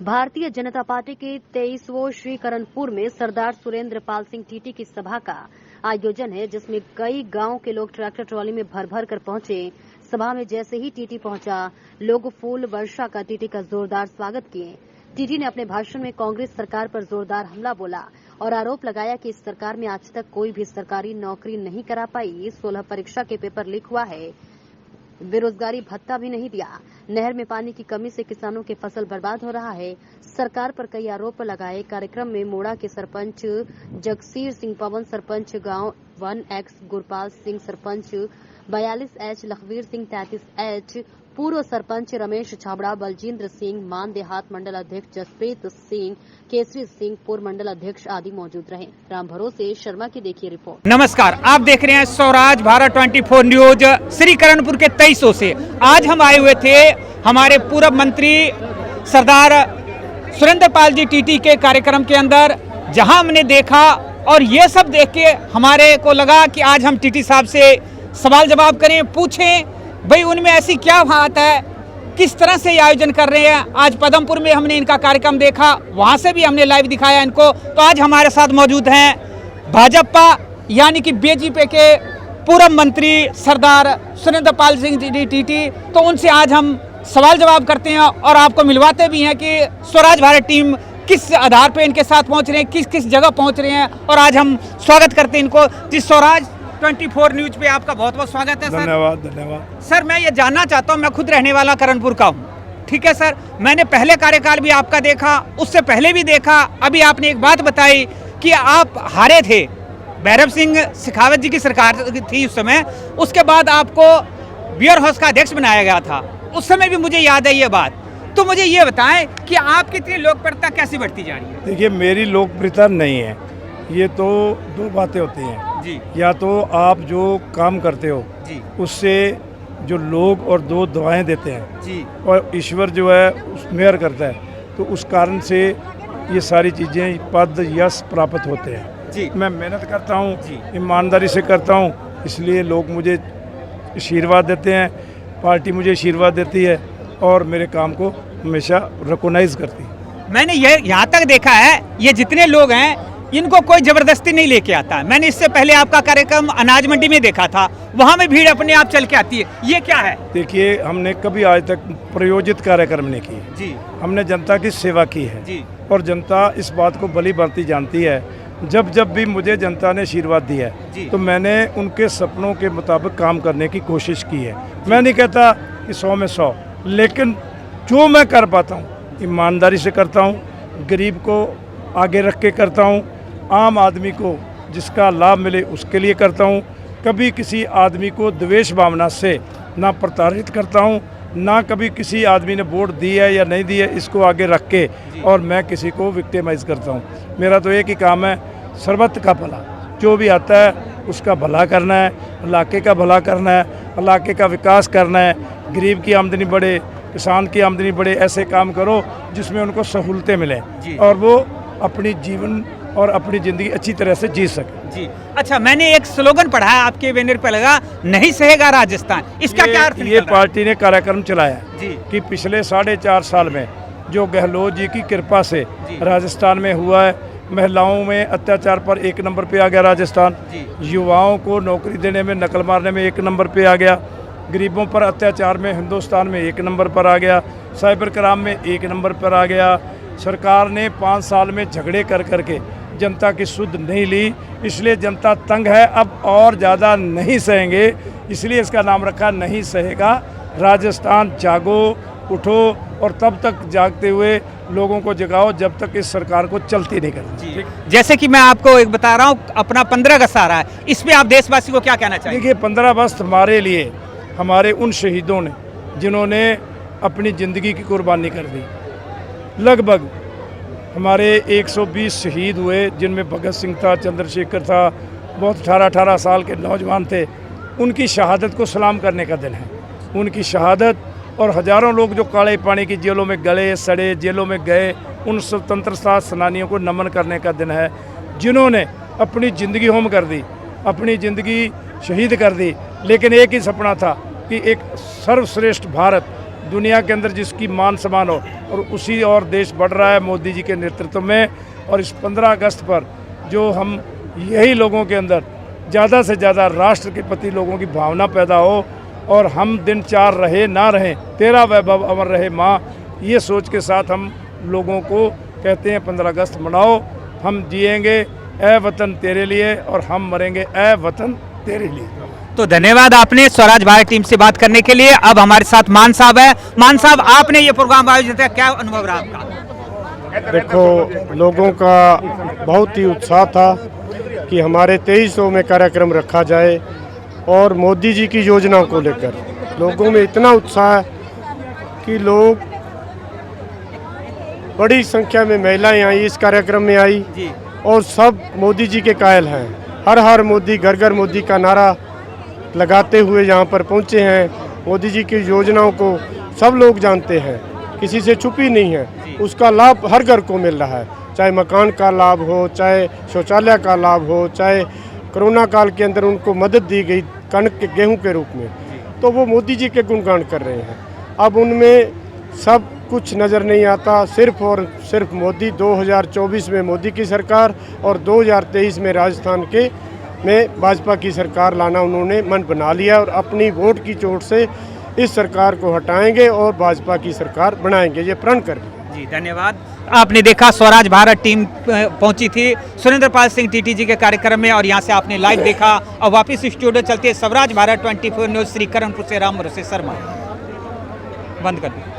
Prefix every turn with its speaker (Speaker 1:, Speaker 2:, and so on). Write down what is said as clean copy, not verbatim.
Speaker 1: Bharatiya Janata party के 23वां श्रीकरणपुर में सरदार Surendra Pal Singh TT की सभा का आयोजन है, जिसमें कई गांव के लोग ट्रैक्टर ट्रॉली में भर भर कर पहुंचे। सभा में जैसे ही टीटी पहुंचा, लोग फूल वर्षा का टीटी का जोरदार स्वागत किए। टीटी ने अपने भाषण में कांग्रेस सरकार पर जोरदार हमला बोला और आरोप लगाया कि इस सरकार में आज तक कोई भी सरकारी नौकरी नहीं करा पाई। 16 परीक्षा के पेपर लीक हुआ है, बेरोजगारी भत्ता भी नहीं दिया, नहर में पानी की कमी से किसानों की फसल बर्बाद हो रहा है। सरकार पर कई आरोप लगाए। कार्यक्रम में मोड़ा के सरपंच जगसीर सिंह पवन, सरपंच गांव 1X Gurpal Singh, sarpanch 42H Lakhvir Singh, 33H पूर्व सरपंच रमेश छाबड़ा, बलजिंद्र सिंह, मान देहात मंडल अध्यक्ष जसप्रीत सिंह, केसरी सिंह पूर्व मंडल अध्यक्ष आदि मौजूद रहे। राम भरोसे शर्मा की देखिए रिपोर्ट।
Speaker 2: नमस्कार, आप देख रहे हैं स्वराज भारत 24 न्यूज श्रीकरणपुर के 2300 से। आज हम आए हुए थे हमारे पूर्व मंत्री सरदार सुरेंद्र पाल जी टीटी के कार्यक्रम के अंदर, जहां हमने देखा और ये सब देख के हमारे को लगा कि आज हम टीटी साहब से सवाल जवाब करें, पूछें भाई उनमें ऐसी क्या बात है, किस तरह से ये आयोजन कर रहे हैं। आज पदमपुर में हमने इनका कार्यक्रम देखा, वहां से भी हमने लाइव दिखाया इनको। तो आज हमारे साथ मौजूद हैं भाजपा यानी कि बीजेपी के पूर्व मंत्री सरदार सुरेंद्र पाल सिंह जी टीटी। तो उनसे आज हम सवाल जवाब करते हैं और आपको मिलवाते भी हैं कि स्वराज भारत टीम किस आधार पे इनके साथ पहुंच रहे हैं, किस किस जगह पहुंच रहे हैं। और आज हम स्वागत करते हैं इनको जी। स्वराज 24 न्यूज पे आपका बहुत बहुत स्वागत है सर।
Speaker 3: धन्यवाद धन्यवाद
Speaker 2: सर। मैं ये जानना चाहता हूँ, मैं खुद रहने वाला करणपुर का हूँ, ठीक है सर। मैंने पहले कार्यकाल भी आपका देखा, उससे पहले भी देखा। अभी आपने एक बात बताई कि आप हारे थे, भैरव सिंह शेखावत जी की सरकार थी उस समय, उसके बाद आपको बियर हाउस का अध्यक्ष बनाया गया था। उस समय भी मुझे याद है ये बात। तो मुझे ये बताएं कि आपकी इतनी लोकप्रियता कैसे बढ़ती जा रही है?
Speaker 3: देखिए, मेरी लोकप्रियता नहीं है, ये तो दो बातें होती हैं
Speaker 2: जी।
Speaker 3: या तो आप जो काम करते हो
Speaker 2: जी,
Speaker 3: उससे जो लोग और दो दुआएं देते हैं
Speaker 2: जी,
Speaker 3: और ईश्वर जो है उस मेहर करता है, तो उस कारण से ये सारी चीज़ें पद यश प्राप्त होते हैं
Speaker 2: जी।
Speaker 3: मैं मेहनत करता हूँ,
Speaker 2: जी।
Speaker 3: ईमानदारी से करता हूँ, इसलिए लोग मुझे आशीर्वाद देते हैं, पार्टी मुझे आशीर्वाद देती है और मेरे काम को हमेशा रिकॉग्नाइज करती है।
Speaker 2: मैंने ये यहाँ तक देखा है, ये जितने लोग हैं इनको कोई जबरदस्ती नहीं लेके आता। मैंने इससे पहले आपका कार्यक्रम अनाज मंडी में देखा था, वहाँ में भीड़ अपने आप चल के आती है। ये क्या है?
Speaker 3: देखिए, हमने कभी आज तक प्रायोजित कार्यक्रम नहीं किए
Speaker 2: जी।
Speaker 3: हमने जनता की सेवा की है
Speaker 2: जी।
Speaker 3: और जनता इस बात को भली भांति जानती है। जब जब भी मुझे जनता ने आशीर्वाद दिया है तो मैंने उनके सपनों के मुताबिक काम करने की कोशिश की है। मैं नहीं कहता कि 100 में 100, लेकिन जो मैं कर पाता हूँ ईमानदारी से करता हूँ, गरीब को आगे रख के करता हूँ, आम आदमी को जिसका लाभ मिले उसके लिए करता हूँ। कभी किसी आदमी को द्वेष भावना से ना प्रताड़ित करता हूँ, ना कभी किसी आदमी ने वोट दी है या नहीं दी है इसको आगे रख के और मैं किसी को विक्टिमाइज करता हूँ। मेरा तो एक ही काम है, सर्वत्र का भला, जो भी आता है उसका भला करना है, इलाके का भला करना है, इलाके का विकास करना है, गरीब की आमदनी बढ़े, किसान की आमदनी बढ़े। ऐसे काम करो जिसमें उनको सहूलतें मिलें और वो अपनी जीवन और अपनी ज़िंदगी अच्छी तरह से जी सके।
Speaker 2: जी। अच्छा, मैंने एक स्लोगन पढ़ा है आपके बैनर पर लगा, नहीं सहेगा राजस्थान। इसका क्या अर्थ?
Speaker 3: ये पार्टी ने कार्यक्रम चलाया
Speaker 2: जी
Speaker 3: कि पिछले 4.5 साल में जो गहलोत जी की कृपा से राजस्थान में हुआ है, महिलाओं में अत्याचार पर 1 नंबर पे आ गया राजस्थान, युवाओं को नौकरी देने में, नकल मारने में 1 नंबर पे आ गया, गरीबों पर अत्याचार में हिंदुस्तान में 1 नंबर पर आ गया, साइबर क्राइम में 1 नंबर पर आ गया। सरकार ने 5 साल में झगड़े कर करके जनता की सुध नहीं ली, इसलिए जनता तंग है। अब और ज़्यादा नहीं सहेंगे, इसलिए इसका नाम रखा नहीं सहेगा राजस्थान। जागो, उठो और तब तक जागते हुए लोगों को जगाओ जब तक इस सरकार को चलती नहीं करती।
Speaker 2: जैसे कि मैं आपको एक बता रहा हूँ, अपना 15 अगस्त आ रहा है, इस पे आप देशवासी को क्या कहना चाहिए?
Speaker 3: देखिए, 15 अगस्त हमारे लिए, हमारे उन शहीदों ने जिन्होंने अपनी ज़िंदगी की कुर्बानी कर दी। लगभग हमारे 120 शहीद हुए, जिनमें भगत सिंह था, चंद्रशेखर था, बहुत 18-18 साल के नौजवान थे। उनकी शहादत को सलाम करने का दिन है। उनकी शहादत और हज़ारों लोग जो काले पानी की जेलों में गले सड़े, जेलों में गए, उन स्वतंत्रता सेनानियों को नमन करने का दिन है, जिन्होंने अपनी ज़िंदगी होम कर दी, अपनी ज़िंदगी शहीद कर दी। लेकिन एक ही सपना था कि एक सर्वश्रेष्ठ भारत दुनिया के अंदर जिसकी मान सम्मान हो, और उसी और देश बढ़ रहा है मोदी जी के नेतृत्व में। और इस 15 अगस्त पर जो हम यही लोगों के अंदर ज़्यादा से ज़्यादा राष्ट्र के प्रति लोगों की भावना पैदा हो, और हम दिन 4 रहे ना रहें, तेरा वैभव अमर रहे माँ, ये सोच के साथ हम लोगों को कहते हैं 15 अगस्त मनाओ। हम जिएंगे ए वतन तेरे लिए, और हम मरेंगे ए वतन तेरे लिए।
Speaker 2: तो धन्यवाद आपने स्वराज भारत टीम से बात करने के लिए। अब हमारे साथ मान साहब है। मान साहब, आपने ये प्रोग्राम आयोजित किया, क्या अनुभव रहा आपका?
Speaker 4: देखो, लोगों का बहुत ही उत्साह था कि हमारे 2300 में कार्यक्रम रखा जाए, और मोदी जी की योजनाओं को लेकर लोगों में इतना उत्साह है कि लोग बड़ी संख्या में महिलाएं आई, इस कार्यक्रम में आई
Speaker 2: जी।
Speaker 4: और सब मोदी जी के कायल हैं। हर हर मोदी, घर घर मोदी का नारा लगाते हुए यहाँ पर पहुँचे हैं। मोदी जी की योजनाओं को सब लोग जानते हैं, किसी से छुपी नहीं है। उसका लाभ हर घर को मिल रहा है, चाहे मकान का लाभ हो, चाहे शौचालय का लाभ हो, चाहे कोरोना काल के अंदर उनको मदद दी गई कणक के गेहूं के रूप में, तो वो मोदी जी के गुणगान कर रहे हैं। अब उनमें सब कुछ नज़र नहीं आता, सिर्फ और सिर्फ मोदी। 2024 में मोदी की सरकार और 2023 में राजस्थान के में भाजपा की सरकार लाना उन्होंने मन बना लिया, और अपनी वोट की चोट से इस सरकार को हटाएंगे और भाजपा की सरकार बनाएंगे, ये प्रण कर लिया।
Speaker 2: जी धन्यवाद। आपने देखा स्वराज भारत टीम पहुंची थी सुरेंद्र पाल सिंह टीटी जी के कार्यक्रम में, और यहां से आपने लाइव देखा। और वापस स्टूडियो चलते स्वराज भारत 24 न्यूज श्री करणपुर से राम भरोसे शर्मा। बंद कर दिया।